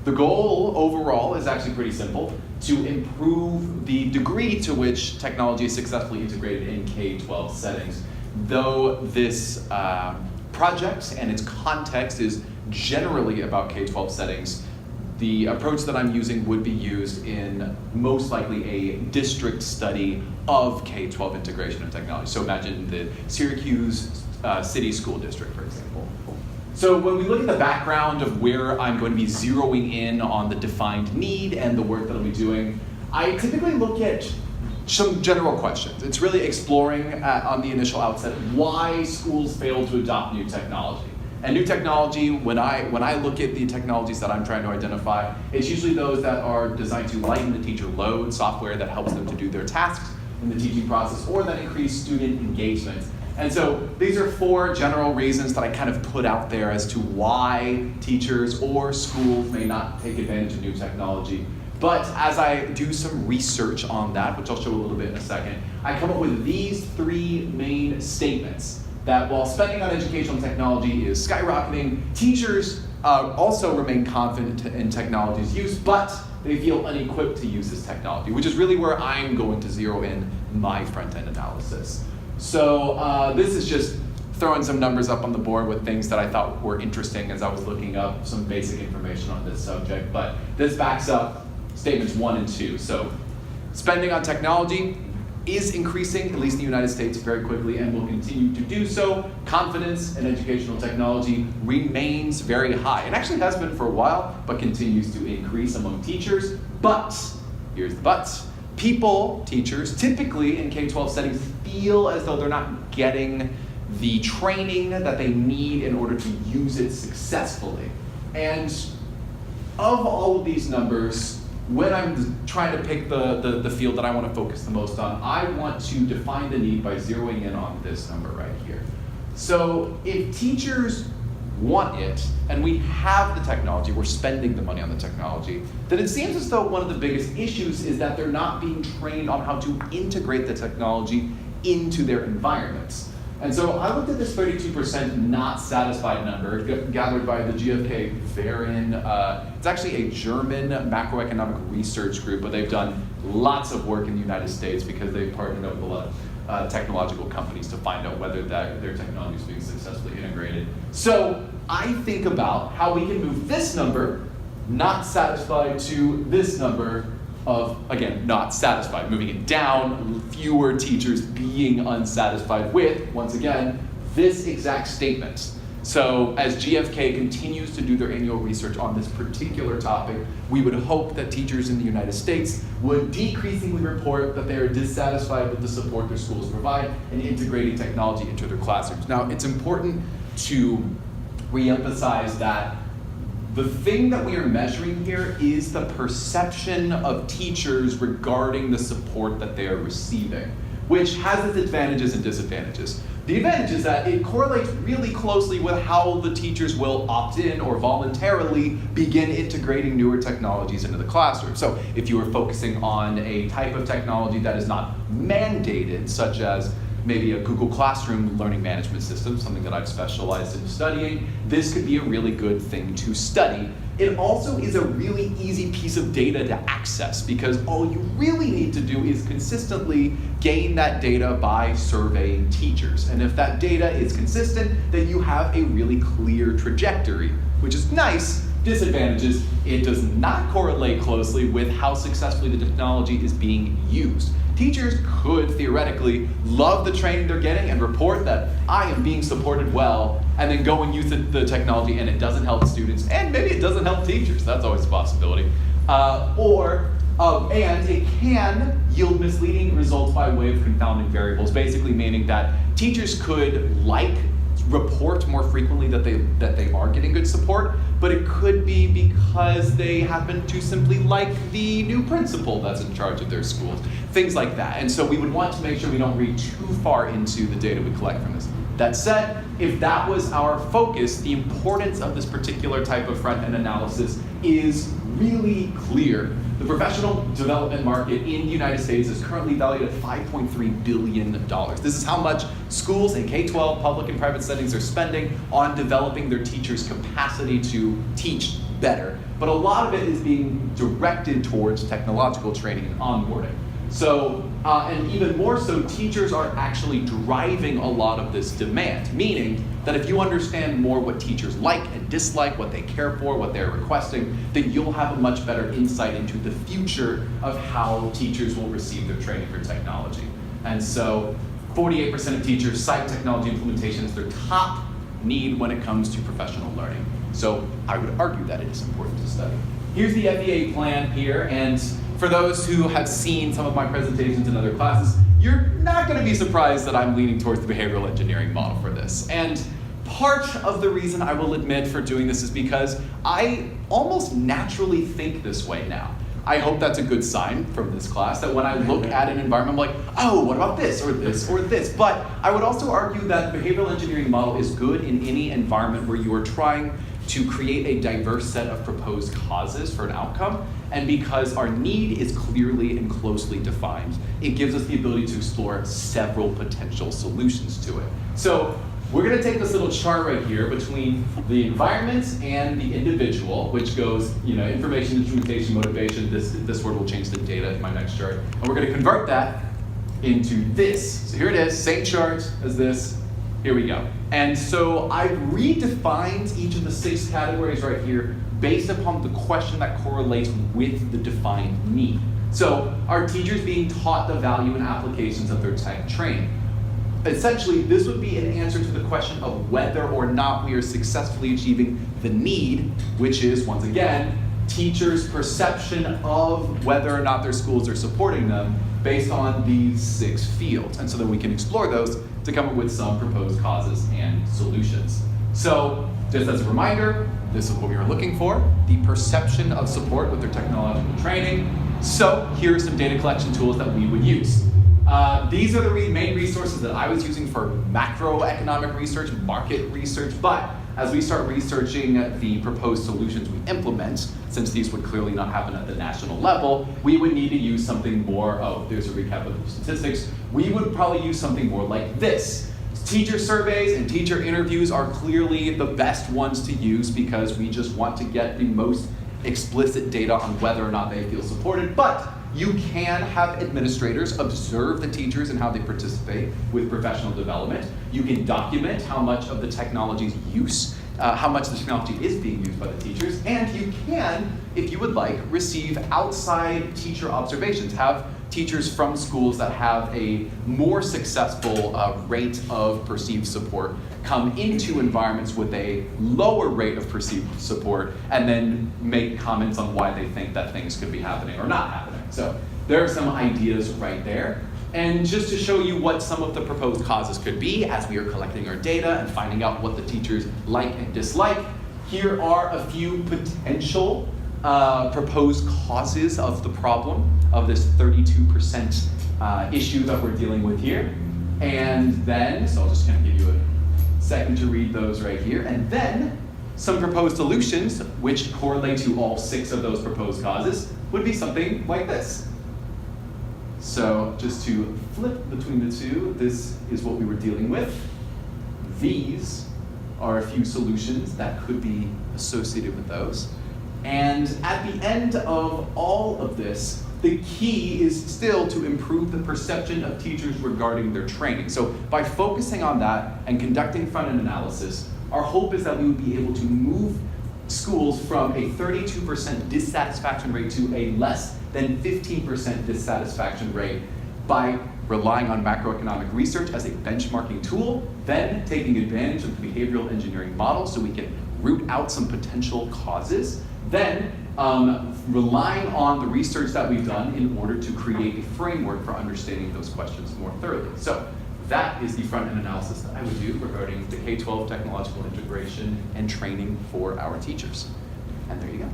The goal overall is actually pretty simple: to improve the degree to which technology is successfully integrated in K-12 settings. Though this project and its context is generally about K-12 settings, the approach that I'm using would be used in most likely a district study of K-12 integration of technology. So imagine the Syracuse City School District, for example. So when we look at the background of where I'm going to be zeroing in on the defined need and the work that I'll be doing, I typically look at some general questions. It's really exploring on the initial outset why schools fail to adopt new technology. And new technology, when I look at the technologies that I'm trying to identify, it's usually those that are designed to lighten the teacher load, software that helps them to do their tasks in the teaching process, or that increase student engagement. And so these are 4 general reasons that I kind of put out there as to why teachers or schools may not take advantage of new technology. But as I do some research on that, which I'll show a little bit in a second, I come up with these 3 main statements: that while spending on educational technology is skyrocketing, teachers also remain confident in technology's use, but they feel unequipped to use this technology, which is really where I'm going to zero in my front-end analysis. So this is just throwing some numbers up on the board with things that I thought were interesting as I was looking up some basic information on this subject, but this backs up statements 1 and 2. So spending on technology is increasing, at least in the United States, very quickly, and will continue to do so. Confidence in educational technology remains very high. It actually has been for a while, but continues to increase among teachers. But, here's the but, people, teachers, typically in K-12 settings feel as though they're not getting the training that they need in order to use it successfully. And of all of these numbers, when I'm trying to pick the field that I want to focus the most on, I want to define the need by zeroing in on this number right here. So if teachers want it, and we have the technology, we're spending the money on the technology, then it seems as though one of the biggest issues is that they're not being trained on how to integrate the technology into their environments. And so I looked at this 32% not satisfied number gathered by the GfK Verein. It's actually a German macroeconomic research group, but they've done lots of work in the United States because they've partnered up with a lot of technological companies to find out whether their technology is being successfully integrated. So I think about how we can move this number, not satisfied, to this number of, again, not satisfied, moving it down, fewer teachers being unsatisfied with, once again, this exact statement. So as GfK continues to do their annual research on this particular topic, we would hope that teachers in the United States would decreasingly report that they are dissatisfied with the support their schools provide in integrating technology into their classrooms. Now, it's important to reemphasize that the thing that we are measuring here is the perception of teachers regarding the support that they are receiving, which has its advantages and disadvantages. The advantage is that it correlates really closely with how the teachers will opt in or voluntarily begin integrating newer technologies into the classroom. So if you are focusing on a type of technology that is not mandated, such as maybe a Google Classroom learning management system, something that I've specialized in studying, this could be a really good thing to study. It also is a really easy piece of data to access because all you really need to do is consistently gain that data by surveying teachers. And if that data is consistent, then you have a really clear trajectory, which is nice. Disadvantages, it does not correlate closely with how successfully the technology is being used. Teachers could theoretically love the training they're getting and report that I am being supported well, and then go and use the technology and it doesn't help students, and maybe it doesn't help teachers. That's always a possibility. And it can yield misleading results by way of confounding variables, basically meaning that teachers could report more frequently that they are getting good support, but it could be because they happen to simply like the new principal that's in charge of their schools, things like that. And so we would want to make sure we don't read too far into the data we collect from this. That said, if that was our focus, the importance of this particular type of front-end analysis is really clear. The professional development market in the United States is currently valued at $5.3 billion. This is how much schools in K-12, public and private settings are spending on developing their teachers' capacity to teach better. but a lot of it is being directed towards technological training and onboarding. So, and even more so, teachers are actually driving a lot of this demand, meaning that if you understand more what teachers like and dislike, what they care for, what they're requesting, then you'll have a much better insight into the future of how teachers will receive their training for technology. And so 48% of teachers cite technology implementation as their top need when it comes to professional learning. So I would argue that it is important to study. Here's the FEA plan here, and for those who have seen some of my presentations in other classes, you're not going to be surprised that I'm leaning towards the behavioral engineering model for this. And part of the reason I will admit for doing this is because I almost naturally think this way now. I hope that's a good sign from this class, that when I look at an environment, I'm like, oh, what about this, or this, or this? But I would also argue that the behavioral engineering model is good in any environment where you are trying to create a diverse set of proposed causes for an outcome. And because our need is clearly and closely defined, it gives us the ability to explore several potential solutions to it. So we're going to take this little chart right here between the environment and the individual, which goes, information, instrumentation, motivation. This word will change to data in my next chart. And we're going to convert that into this. So here it is, same chart as this. Here we go. And so I've redefined each of the 6 categories right here based upon the question that correlates with the defined need. So are teachers being taught the value and applications of their tech training? Essentially, this would be an answer to the question of whether or not we are successfully achieving the need, which is, once again, teachers' perception of whether or not their schools are supporting them based on these 6 fields. And so then we can explore those to come up with some proposed causes and solutions. So, just as a reminder, this is what we were looking for, the perception of support with their technological training. So, here are some data collection tools that we would use. These are the main resources that I was using for macroeconomic research, market research, but as we start researching the proposed solutions we implement, since these would clearly not happen at the national level, we would need to use something more, there's a recap of the statistics, we would probably use something more like this. Teacher surveys and teacher interviews are clearly the best ones to use because we just want to get the most explicit data on whether or not they feel supported, but you can have administrators observe the teachers and how they participate with professional development. You can document how much of the technology's use, how much the technology is being used by the teachers, and you can, if you would like, receive outside teacher observations. Have teachers from schools that have a more successful rate of perceived support come into environments with a lower rate of perceived support and then make comments on why they think that things could be happening or not happening. So there are some ideas right there. And just to show you what some of the proposed causes could be as we are collecting our data and finding out what the teachers like and dislike, here are a few potential proposed causes of the problem of this 32% issue that we're dealing with here. And then, so I'll just kind of give you a second to read those right here. And then some proposed solutions, which correlate to all 6 of those proposed causes, would be something like this. So just to flip between the two, this is what we were dealing with. These are a few solutions that could be associated with those. And at the end of all of this, the key is still to improve the perception of teachers regarding their training. So by focusing on that and conducting front-end analysis, our hope is that we would be able to move schools from a 32% dissatisfaction rate to a less than 15% dissatisfaction rate by relying on macroeconomic research as a benchmarking tool, then taking advantage of the behavioral engineering model so we can root out some potential causes, then relying on the research that we've done in order to create a framework for understanding those questions more thoroughly. So that is the front-end analysis that I would do regarding the K-12 technological integration and training for our teachers. And there you go.